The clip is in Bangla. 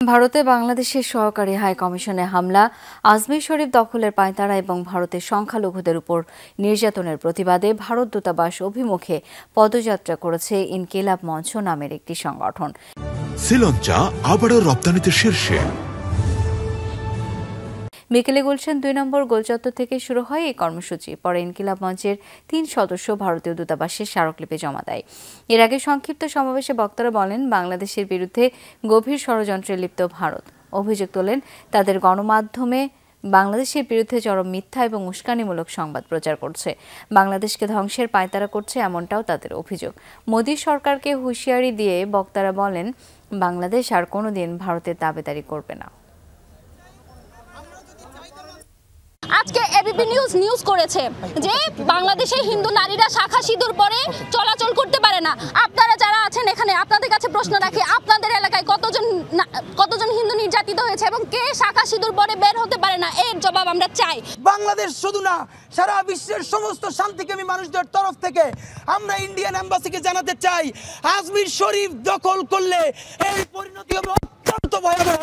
ভারতে বাংলাদেশের সহকারী হাই কমিশনে হামলা, আজমির শরীফ দখলের পায়তারা এবং ভারতের সংখ্যালঘুদের উপর নির্যাতনের প্রতিবাদে ভারত দূতাবাস অভিমুখে পদযাত্রা করেছে ইনকিলাব মঞ্চ নামের একটি সংগঠন। শ্রীলঙ্কা আবারও রপ্তানিতে শীর্ষে। বিকেলে গুলশান ২ নম্বর গোলচত্বর থেকে শুরু হয় এই কর্মসূচি। পরে ইনকিলাব মঞ্চের ৩ সদস্য ভারতীয় দূতাবাসের স্মারকলিপি জমা দেয়। এর আগে সংক্ষিপ্ত সমাবেশে বক্তারা বলেন, বাংলাদেশের বিরুদ্ধে গভীর ষড়যন্ত্রে লিপ্ত ভারত। অভিযোগ তোলেন, তাদের গণমাধ্যমে বাংলাদেশের বিরুদ্ধে চরম মিথ্যা এবং উস্কানিমূলক সংবাদ প্রচার করছে, বাংলাদেশকে ধ্বংসের পায়তারা করছে, এমনটাও তাদের অভিযোগ। মোদী সরকারকে হুঁশিয়ারি দিয়ে বক্তারা বলেন, বাংলাদেশ আর কোনোদিন ভারতের দাবেদারি করবে না। আজকে এবিপি নিউজ করেছে যে বাংলাদেশে হিন্দু নারীরা শাখা সিঁদুর পরে চলাচল করতে পারে না। আপনারা যারা আছেন এখানে, আপনাদের কাছে প্রশ্ন রাখি, আপনাদের এলাকায় কতজন হিন্দু নির্যাতিত হয়েছে এবং কে শাখা সিঁদুর পরে বের হতে পারে না, এর জবাব আমরা চাই। বাংলাদেশ শুধু না, সারা বিশ্বের সমস্ত শান্তিকামী মানুষদের তরফ থেকে আমরা ইন্ডিয়ান এম্বাসিকে জানাতে চাই, আজমির শরীফ দখল করলে এর পরিণতি হবে অত্যন্ত ভয়াবহ।